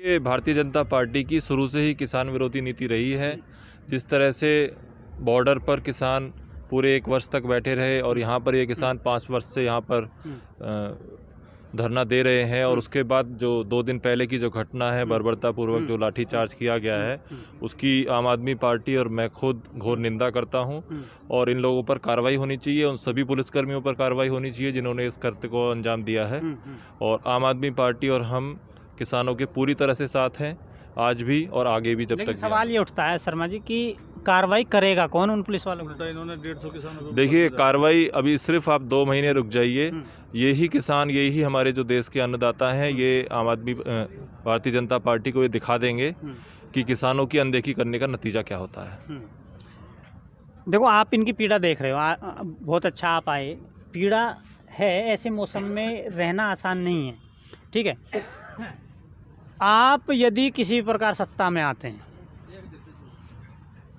ये भारतीय जनता पार्टी की शुरू से ही किसान विरोधी नीति रही है। जिस तरह से बॉर्डर पर किसान पूरे 1 वर्ष तक बैठे रहे और यहाँ पर ये किसान 5 वर्ष से यहाँ पर धरना दे रहे हैं, और उसके बाद जो 2 दिन पहले की जो घटना है, बर्बरतापूर्वक जो लाठीचार्ज किया गया है, उसकी आम आदमी पार्टी और मैं खुद घोर निंदा करता हूं। और इन लोगों पर कार्रवाई होनी चाहिए, उन सभी पुलिसकर्मियों पर कार्रवाई होनी चाहिए जिन्होंने इस कृत्य को अंजाम दिया है। और आम आदमी पार्टी और हम किसानों के पूरी तरह से साथ हैं, आज भी और आगे भी। जब तक सवाल ये उठता है शर्मा जी कि कार्रवाई करेगा कौन उन पुलिस वालों को? इन्होंने 150 किसानों को देखिए, कार्रवाई अभी सिर्फ आप 2 महीने रुक जाइए। यही किसान, यही हमारे जो देश के अन्नदाता हैं, ये आम आदमी भारतीय जनता पार्टी को ये दिखा देंगे कि किसानों की अनदेखी करने का नतीजा क्या होता है। देखो, आप इनकी पीड़ा देख रहे हो, बहुत अच्छा आप आए। पीड़ा है, ऐसे मौसम में रहना आसान नहीं है, ठीक है। आप यदि किसी प्रकार सत्ता में आते हैं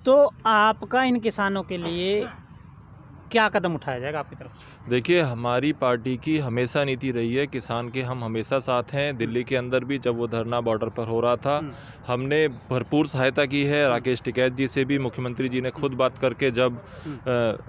तो आपका इन किसानों के लिए क्या कदम उठाया जाएगा आपकी तरफ से? देखिए, हमारी पार्टी की हमेशा नीति रही है किसान के हम हमेशा साथ हैं। दिल्ली के अंदर भी जब वो धरना बॉर्डर पर हो रहा था, हमने भरपूर सहायता की है। राकेश टिकैत जी से भी मुख्यमंत्री जी ने खुद बात करके, जब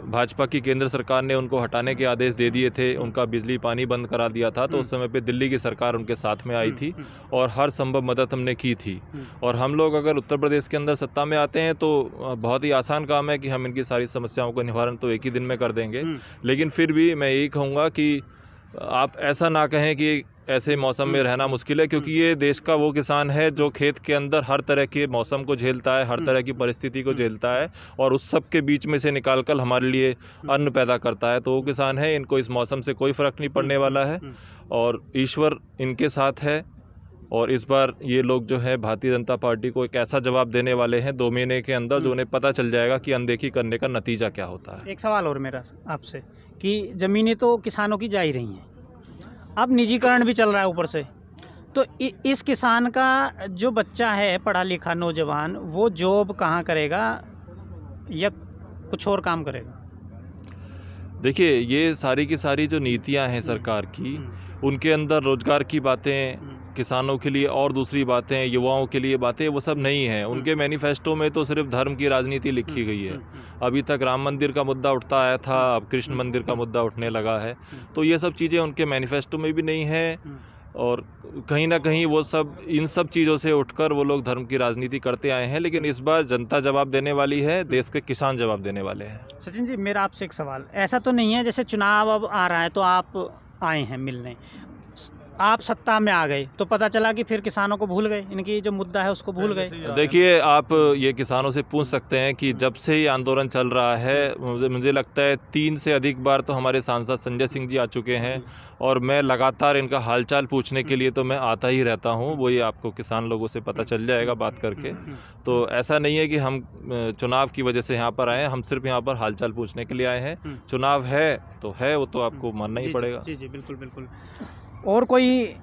भाजपा की केंद्र सरकार ने उनको हटाने के आदेश दे दिए थे, उनका बिजली पानी बंद करा दिया था, तो उस समय पे दिल्ली की सरकार उनके साथ में आई थी और हर संभव मदद हमने की थी। और हम लोग अगर उत्तर प्रदेश के अंदर सत्ता में आते हैं तो बहुत ही आसान काम है कि हम इनकी सारी समस्याओं का निवारण तो एक ही दिन में कर देंगे। लेकिन फिर भी मैं यही कहूँगा कि आप ऐसा ना कहें कि ऐसे मौसम में रहना मुश्किल है, क्योंकि ये देश का वो किसान है जो खेत के अंदर हर तरह के मौसम को झेलता है, हर तरह की परिस्थिति को झेलता है और उस सब के बीच में से निकालकर हमारे लिए अन्न पैदा करता है। तो वो किसान है, इनको इस मौसम से कोई फ़र्क नहीं पड़ने वाला है और ईश्वर इनके साथ है। और इस बार ये लोग जो है भारतीय जनता पार्टी को एक ऐसा जवाब देने वाले हैं 2 महीने के अंदर, जो उन्हें पता चल जाएगा कि अनदेखी करने का नतीजा क्या होता है। एक सवाल और मेरा आपसे कि ज़मीनें तो किसानों की जा ही रही हैं, अब निजीकरण भी चल रहा है ऊपर से, तो इस किसान का जो बच्चा है पढ़ा लिखा नौजवान, वो जॉब कहाँ करेगा या कुछ और काम करेगा? देखिए, ये सारी की सारी जो नीतियां हैं सरकार की, उनके अंदर रोजगार की बातें, किसानों के लिए और दूसरी बातें, युवाओं के लिए बातें, वो सब नहीं है। उनके मैनिफेस्टो में तो सिर्फ धर्म की राजनीति लिखी गई है। अभी तक राम मंदिर का मुद्दा उठता आया था, अब कृष्ण मंदिर का मुद्दा उठने लगा है। तो ये सब चीज़ें उनके मैनिफेस्टो में भी नहीं है और कहीं ना कहीं वो सब, इन सब चीज़ों से उठकर वो लोग धर्म की राजनीति करते आए हैं। लेकिन इस बार जनता जवाब देने वाली है, देश के किसान जवाब देने वाले हैं। सचिन जी, मेरा आपसे एक सवाल, ऐसा तो नहीं है जैसे चुनाव अब आ रहा है तो आप आए हैं मिलने, आप सत्ता में आ गए तो पता चला कि फिर किसानों को भूल गए, इनकी जो मुद्दा है उसको भूल गए? देखिए, आप ये किसानों से पूछ सकते हैं कि जब से ये आंदोलन चल रहा है, मुझे लगता है 3 से अधिक बार तो हमारे सांसद संजय सिंह जी आ चुके हैं और मैं लगातार इनका हालचाल पूछने के लिए तो मैं आता ही रहता हूँ। वो ये आपको किसान लोगों से पता चल जाएगा बात करके। तो ऐसा नहीं है कि हम चुनाव की वजह से यहाँ पर आए हैं, हम सिर्फ यहाँ पर हालचाल पूछने के लिए आए हैं। चुनाव है तो है, वो तो आपको मानना ही पड़ेगा। जी जी, बिल्कुल बिल्कुल। और कोई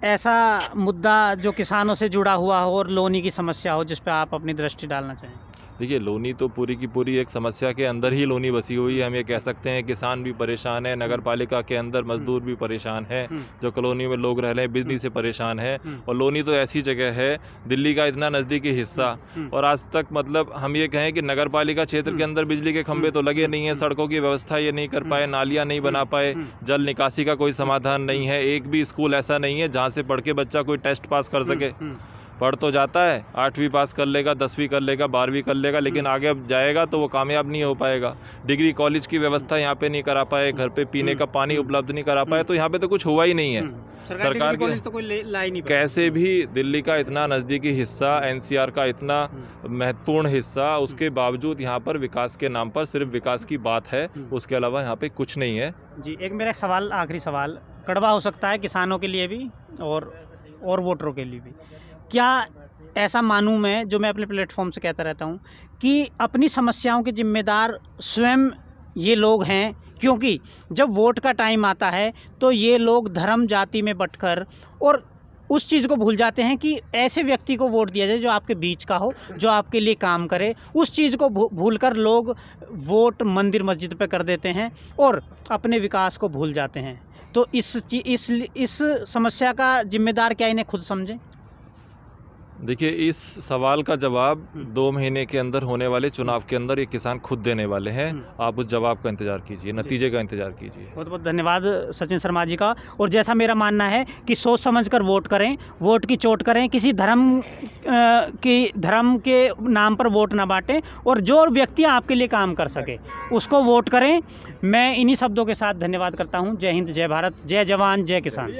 ऐसा मुद्दा जो किसानों से जुड़ा हुआ हो और लोनी की समस्या हो जिस पे आप अपनी दृष्टि डालना चाहें? देखिए, लोनी तो पूरी की पूरी एक समस्या के अंदर ही लोनी बसी हुई है। हम ये कह सकते हैं किसान भी परेशान है, नगर पालिका के अंदर मजदूर भी परेशान है, जो कॉलोनी में लोग रह रहे हैं बिजली से परेशान है। और लोनी तो ऐसी जगह है, दिल्ली का इतना नज़दीकी हिस्सा, और आज तक मतलब हम ये कहें कि नगर पालिका क्षेत्र के अंदर बिजली के खंभे तो लगे नहीं हैं, सड़कों की व्यवस्था ये नहीं कर पाए, नालियाँ नहीं बना पाए, जल निकासी का कोई समाधान नहीं है। एक भी स्कूल ऐसा नहीं है जहाँ से पढ़ के बच्चा कोई टेस्ट पास कर सके। पढ़ तो जाता है, 8वीं पास कर लेगा, 10वीं कर लेगा, 12वीं कर लेगा, लेकिन आगे अब जाएगा तो वो कामयाब नहीं हो पाएगा। डिग्री कॉलेज की व्यवस्था यहाँ पे नहीं करा पाए, घर पे पीने का पानी उपलब्ध नहीं करा पाए, तो यहाँ पे तो कुछ हुआ ही नहीं है। सरकार की तो कोई ला ही नहीं पाया। कैसे भी दिल्ली का इतना नज़दीकी हिस्सा, NCR का इतना महत्वपूर्ण हिस्सा, उसके बावजूद यहाँ पर विकास के नाम पर सिर्फ विकास की बात है, उसके अलावा यहाँ पे कुछ नहीं है। जी, एक मेरा सवाल, आखिरी सवाल, कड़वा हो सकता है किसानों के लिए भी और वोटरों के लिए भी। क्या ऐसा मानूं मैं, जो मैं अपने प्लेटफॉर्म से कहता रहता हूं, कि अपनी समस्याओं के जिम्मेदार स्वयं ये लोग हैं, क्योंकि जब वोट का टाइम आता है तो ये लोग धर्म जाति में बंटकर और उस चीज़ को भूल जाते हैं कि ऐसे व्यक्ति को वोट दिया जाए जो आपके बीच का हो, जो आपके लिए काम करे। उस चीज़ को भूलकर लोग वोट मंदिर मस्जिद पे कर देते हैं और अपने विकास को भूल जाते हैं। तो इस समस्या का जिम्मेदार क्या इन्हें खुद समझें? देखिए, इस सवाल का जवाब 2 महीने के अंदर होने वाले चुनाव के अंदर ये किसान खुद देने वाले हैं। आप उस जवाब का इंतजार कीजिए, नतीजे का इंतजार कीजिए। बहुत बहुत धन्यवाद सचिन शर्मा जी का। और जैसा मेरा मानना है कि सोच समझ कर वोट करें, वोट की चोट करें, किसी धर्म के नाम पर वोट ना बांटें, और जो व्यक्ति आपके लिए काम कर सके उसको वोट करें। मैं इन्हीं शब्दों के साथ धन्यवाद करता हूँ। जय हिंद, जय भारत, जय जवान, जय किसान।